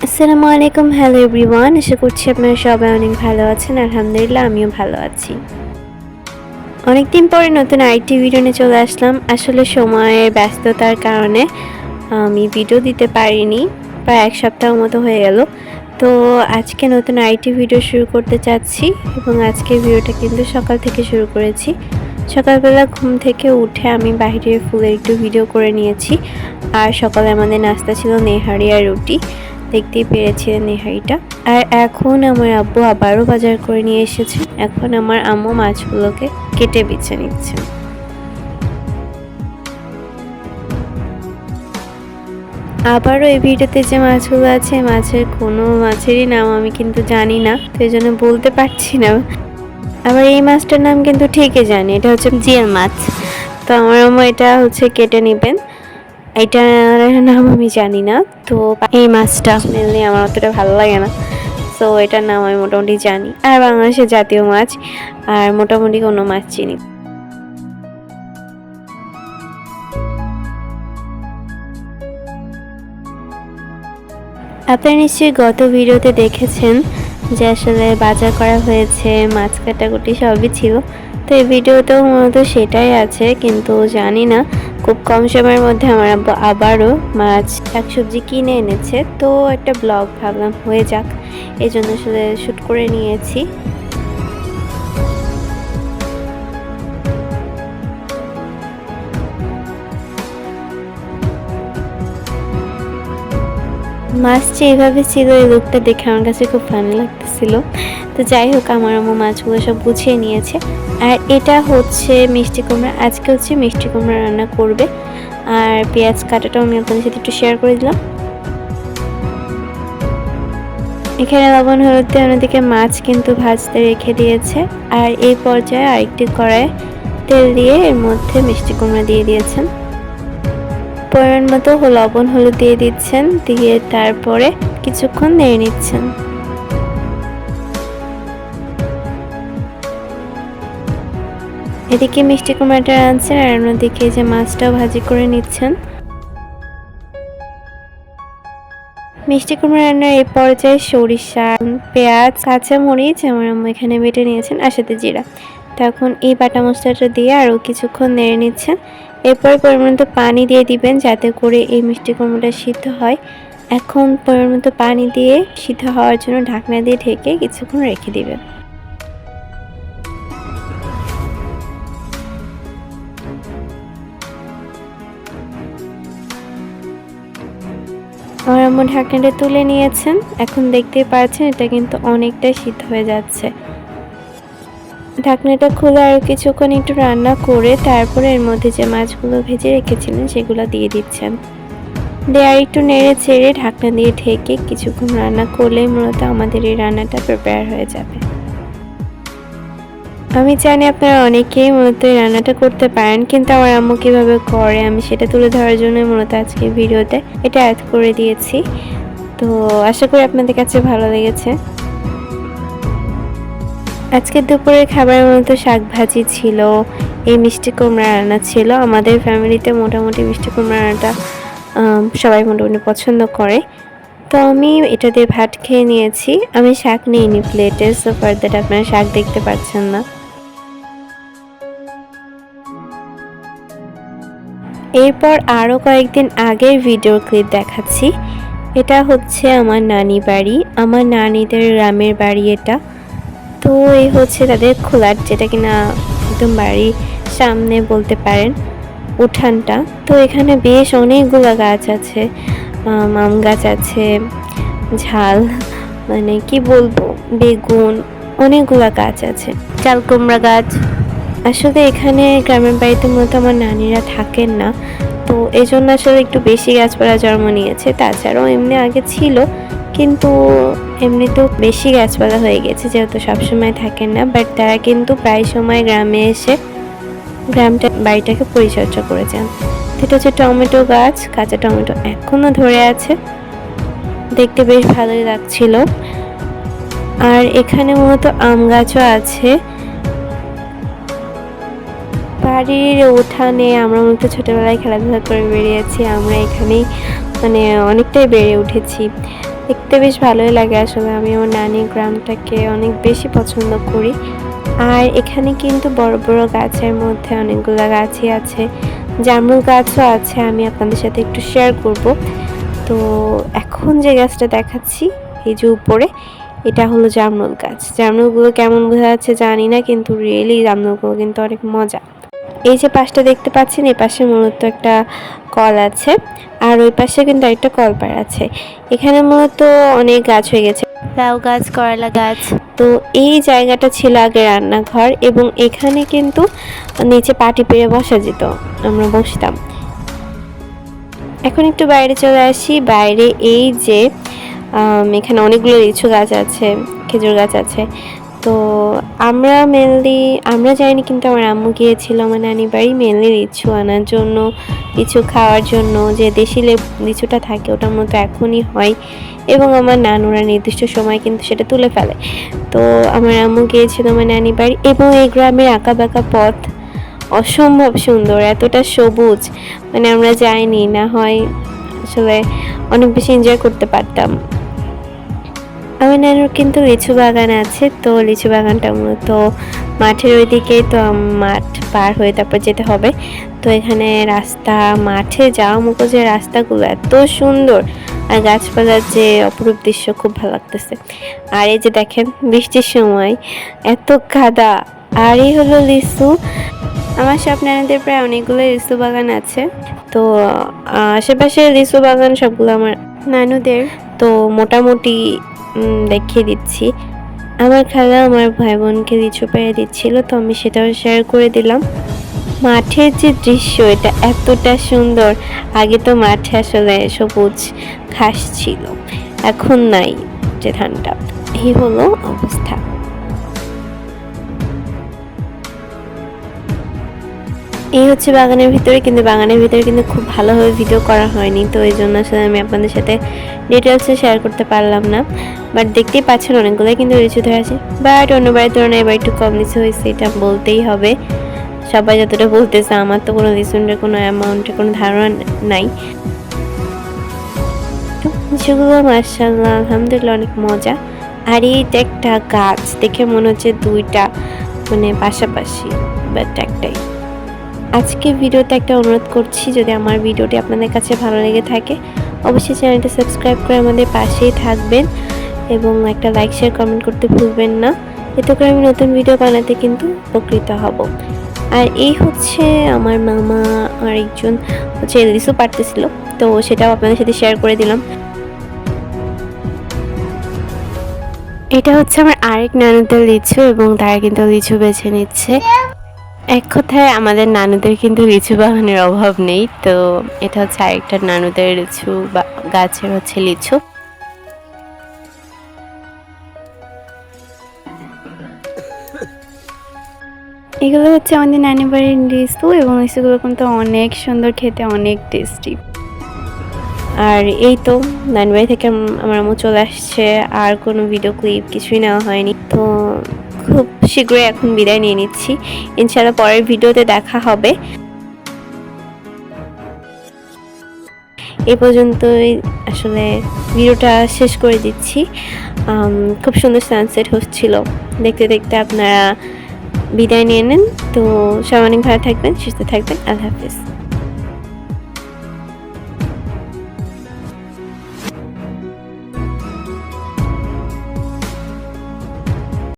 আসসালামু আলাইকুম। Hello everyone, আশা করছি আপনারা সবাই অনেক ভালো আছেন। আলহামদুলিল্লাহ আমিও ভালো আছি। অনেকদিন পরে নতুন আরেকটি ভিডিও নিয়ে চলে আসলাম। আসলে সময়ের ব্যস্ততার কারণে আমি ভিডিও দিতে পারিনি, প্রায় এক সপ্তাহ মতো হয়ে গেল। তো আজকে নতুন আরেকটি ভিডিও শুরু করতে চাচ্ছি এবং আজকের ভিডিওটা কিন্তু সকাল থেকে শুরু করেছি। সকালবেলা ঘুম থেকে উঠে আমি বাইরের ফুলের একটু ভিডিও করে নিয়েছি। আর সকালে আমাদের নাস্তা ছিল নেহারি আর রুটি, দেখতেই পেরেছিলেন নেহারিটা। আর এখন আমার আব্বু আবারও বাজার করে নিয়ে এসেছে। এখন আমার আম্মু মাছগুলোকে কেটে বেছে নিচ্ছে। আবারও এই ভিডিওতে যে মাছগুলো আছে, মাছের কোনো মাছেরই নাম আমি কিন্তু জানি না, তো এই জন্য বলতে পারছি না। আবার এই মাছটার নাম কিন্তু ঠিকই জানি, এটা হচ্ছে জিয়াল মাছ। তো আমার আম্মু এটা হচ্ছে কেটে নেবেন, এটার নাম আমি জানি না। তো এই মাছটা মেনলি আমার অতটা ভালো লাগে না, তো এটার নাম আমি মোটামুটি জানি। আর বাংলাদেশের জাতীয় মাছ আর মোটামুটি কোনো মাছ চিনি। আপনারা নিশ্চয়ই গত ভিডিওতে দেখেছেন যে আসলে বাজার করা হয়েছে, মাছ কাটাকুটি সবই ছিল। তো এই ভিডিওতেও মূলত সেটাই আছে, কিন্তু জানি না খুব কম সময়ের মধ্যে আমার আব্বু আবারও মাছ শাকসবজি কিনে এনেছে। তো একটা ব্লগ ভাবলাম হয়ে যাক, এই জন্য আসলে শ্যুট করে নিয়েছি। মাছ যে এইভাবে ছিল, এই লুকটা দেখে আমার কাছে খুব ফানি লাগতেছিল। তো যাই হোক, আমার আম্মু মাছগুলো সব গুছিয়ে নিয়েছে। আর এটা হচ্ছে মিষ্টি কুমড়া, আজকে হচ্ছে মিষ্টি কুমড়া রান্না করবে। আর পেঁয়াজ কাটাটাও আমি আপনাদের সাথে একটু শেয়ার করে দিলাম। এখানে লবণ হলুদ দিয়ে অন্যদিকে মাছ কিন্তু ভাজতে রেখে দিয়েছে। আর এই পর্যায়ে আরেকটি কড়াইয়ে তেল দিয়ে এর মধ্যে মিষ্টি কুমড়া দিয়ে দিয়েছেন। পরিমাণ মতো লবণ হলুদ দিয়ে দিচ্ছেন, দিয়ে তারপরে কিছুক্ষণ নেড়ে নিচ্ছেন। এদিকে মিষ্টি কুমড়াটা রাঁধছেন আর অন্যদিকে যে মাছটাও ভাজি করে নিচ্ছেন। মিষ্টি কুমড়া রান্নার এই পর্যায়ে সরিষা, পেঁয়াজ, কাঁচামরিচ আমার আম্মু এখানে বেটে নিয়েছেন, আর সাথে জিরা। তখন এই বাটা মশলাটা দিয়ে আরও কিছুক্ষণ নেড়ে নিচ্ছেন। এরপর পরিমাণ মতো পানি দিয়ে দিবেন যাতে করে এই মিষ্টি কুমড়োটা সিদ্ধ হয়। এখন পরিমাণ মতো পানি দিয়ে সিদ্ধ হওয়ার জন্য ঢাকনা দিয়ে ঢেকে কিছুক্ষণ রেখে দিবেন। আমার আম্মু ঢাকনাটা তুলে নিয়েছেন। এখন দেখতেই পাচ্ছেন এটা কিন্তু অনেকটাই সিদ্ধ হয়ে যাচ্ছে। ঢাকনাটা খুলে আরও কিছুক্ষণ একটু রান্না করে তারপরে এর মধ্যে যে মাছগুলো ভেজে রেখেছিলেন সেগুলো দিয়ে দিচ্ছেন। দিয়ে আর একটু নেড়ে চেড়ে ঢাকনা দিয়ে ঢেকে কিছুক্ষণ রান্না করলেই মূলত আমাদের এই রান্নাটা প্রিপেয়ার হয়ে যাবে। আমি জানি আপনারা অনেকেই মূলত এই রান্নাটা করতে পারেন, কিন্তু আমার আম্মু কীভাবে করে আমি সেটা তুলে ধরার জন্য মূলত আজকে ভিডিওতে এটা অ্যাড করে দিয়েছি। তো আশা করি আপনাদের কাছে ভালো লেগেছে। আজকে দুপুরের খাবারের মধ্যে শাক ভাজি ছিল, এই মিষ্টি কুমড়া রান্না ছিল। আমাদের ফ্যামিলিতে মোটামুটি মিষ্টি কুমড়া রান্নাটা সবাই মোটামুটি পছন্দ করে। তো আমি এটা দিয়ে ভাত খেয়ে নিয়েছি। আমি শাক নিইনি প্লেটে, সো ফর দ্যাট আপনারা শাক দেখতে পাচ্ছেন না। এরপর আরও কয়েকদিন আগের ভিডিও ক্লিপ দেখাচ্ছি। এটা হচ্ছে আমার নানি বাড়ি, আমার নানিদের গ্রামের বাড়ি এটা। তো এই হচ্ছে তাদের খোলার, যেটা কিনা একদম বাড়ির সামনে বলতে পারেন, উঠানটা। তো এখানে বেশ অনেকগুলো গাছ আছে, আম গাছ আছে, ঝাল মানে কি বলবো, বেগুন, অনেকগুলো গাছ আছে, চাল কুমড়া গাছ। আসলে এখানে গ্রামের বাড়িতে মূলত আমার নানিরা থাকেন না, তো এই জন্য আসলে একটু বেশি গাছপালা জন্ম নিয়েছে। তাছাড়াও এমনি আগে ছিল, কিন্তু এমনিতেও বেশি গাছপালা হয়ে গেছে যেহেতু সবসময় থাকেন না। বাট তারা কিন্তু প্রায় সময় গ্রামে এসে বাড়িটাকে পরিচর্যা করে যান। এটা হচ্ছে টমেটো গাছ, কাঁচা টমেটো এখনও ধরে আছে, দেখতে বেশ ভালোই লাগছিল। আর এখানে মূলত আম গাছও আছে। বাড়ির উঠানে আমরা মূলত ছোটোবেলায় খেলাধুলা করে বেরিয়েছি, আমরা এখানেই মানে অনেকটাই বেড়ে উঠেছি। দেখতে বেশ ভালোই লাগে আসলে। আমি আমার নানির গ্রামটাকে অনেক বেশি পছন্দ করি। আর এখানে কিন্তু বড় বড় গাছের মধ্যে অনেকগুলো গাছই আছে, জামরুল গাছও আছে, আমি আপনাদের সাথে একটু শেয়ার করব। তো এখন যে গাছটা দেখাচ্ছি এই যে উপরে, এটা হলো জামরুল গাছ। জামরুলগুলো কেমন বোঝা যাচ্ছে জানি না, কিন্তু রিয়েলি জামরুলগুলো কিন্তু অনেক মজা। এই যে পাশটা দেখতে পাচ্ছেন, এই পাশে মূলত একটা কল আছে, আর ওই পাশে কিন্তু একটা কলপার আছে। এখানে মূলত অনেক গাছ হয়ে গেছে, লাউ গাছ, করলা গাছ। তো এই জায়গাটা ছিল আগে রান্নাঘর, এবং এখানে কিন্তু নিচে পাটি পেরে বসা যেত, আমরা বসতাম। এখন একটু বাইরে চলে আসি। বাইরে এই যে এখানে অনেকগুলো লিচু গাছ আছে, খেজুর গাছ আছে। তো আমরা যাইনি, কিন্তু আমার আম্মু গিয়েছিল আমার নানি বাড়ি মেনলি লিচু আনার জন্য, লিচু খাওয়ার জন্য। যে দেশি লিচুটা থাকে ওটার মতো এখনই হয়, এবং আমার নানুরা নির্দিষ্ট সময় কিন্তু সেটা তুলে ফেলে। তো আমার আম্মু গিয়েছিল আমার নানি বাড়ি, এবং এই গ্রামের আঁকা বাঁকা পথ অসম্ভব সুন্দর, এতটা সবুজ, মানে আমরা যাইনি, না হয় আসলে অনেক বেশি এনজয় করতে পারতাম। আমার নানুর কিন্তু লিচু বাগান আছে, তো লিচু বাগানটা মূলত মাঠের ওইদিকেই, তো মাঠ পার হয়ে তারপর যেতে হবে। তো এখানে রাস্তা, মাঠে যাওয়া মুখো যে রাস্তাগুলো এত সুন্দর, আর গাছপালার যে অপরূপ দৃশ্য খুব ভালো লাগতেছে। আর এই যে দেখেন বৃষ্টির সময় এত কাদা। আর এই হলো লিচু। আমার সব নানাদের প্রায় অনেকগুলো লিচু বাগান আছে। তো আশেপাশে লিচু বাগান সবগুলো আমার নানুদের। তো মোটামুটি দেখিয়ে দিচ্ছি। আমার খালা আমার ভাই বোনকে লিচু পেড়ে দিচ্ছিল, তো আমি সেটাও শেয়ার করে দিলাম। মাঠের যে দৃশ্য, এটা এতটা সুন্দর। আগে তো মাঠে আসলে সবুজ ঘাস ছিল, এখন নাই, যে ধানটা। এই হলো অবস্থা। এই হচ্ছে বাগানের ভিতরে, কিন্তু বাগানের ভিতরে কিন্তু খুব ভালোভাবে ভিডিও করা হয়নি, তো এই জন্য আসলে আমি আপনাদের সাথে ডিটেলসে শেয়ার করতে পারলাম না। বাট দেখতেই পাচ্ছেন অনেকগুলোই কিন্তু লিচু ধরে আছে, বাট অন্য বাড়ির তুলনায় এবার একটু কম লিচু হয়েছে, এটা বলতেই হবে। সবাই যতটা বলতেছে, আমার তো কোনো লিচুনের কোনো অ্যামাউন্টের কোনো ধারণা নাই। তো লিচুগুলো মাশাআল্লাহ আলহামদুলিল্লাহ অনেক মজা। আর এই একটা গাছ দেখে মনে হচ্ছে দুইটা মানে পাশাপাশি, বাট একটাই। আজকে ভিডিওতে একটা অনুরোধ করছি, যদি আমার ভিডিওটি আপনাদের কাছে ভালো লেগে থাকে অবশ্যই চ্যানেলটা সাবস্ক্রাইব করে আমাদের পাশেই থাকবেন, এবং একটা লাইক শেয়ার কমেন্ট করতে ভুলবেন না। এতে করে আমি নতুন ভিডিও বানাতে কিন্তু উপকৃত হব। আর এই হচ্ছে আমার মামা আরেকজন হচ্ছে লিচু পাড়তেছিল, তো সেটাও আপনাদের সাথে শেয়ার করে দিলাম। এটা হচ্ছে আমার আরেক নানুদের লিচু, এবং তারা কিন্তু লিচু বেছে নিচ্ছে। এক কথায় আমাদের নানুদের কিন্তু লিচু বাগানের অভাব নেই। তো এটা হচ্ছে আরেকটা নানুদের লিচু বা গাছের হচ্ছে লিচু। এগুলো হচ্ছে আমাদের নানি বাড়ির লিচু, এবং লিচুগুলো কিন্তু অনেক সুন্দর খেতে, অনেক টেস্টি। আর এই তো নানি বাড়ি থেকে আমার আম্মু চলে আসছে, আর কোনো ভিডিও ক্লিপ কিছুই নেওয়া হয়নি। তো খুব শীঘ্রই এখন বিদায় নিয়ে নিচ্ছি, ইনশাআল্লাহ পরের ভিডিওতে দেখা হবে। এ পর্যন্তই আসলে ভিডিওটা শেষ করে দিচ্ছি। খুব সুন্দর সানসেট হচ্ছিল, দেখতে দেখতে আপনারা বিদায় নিয়ে নেন। তো সবাই অনেক ভালো থাকবেন, সুস্থ থাকবেন। আল্লাহ হাফিজ।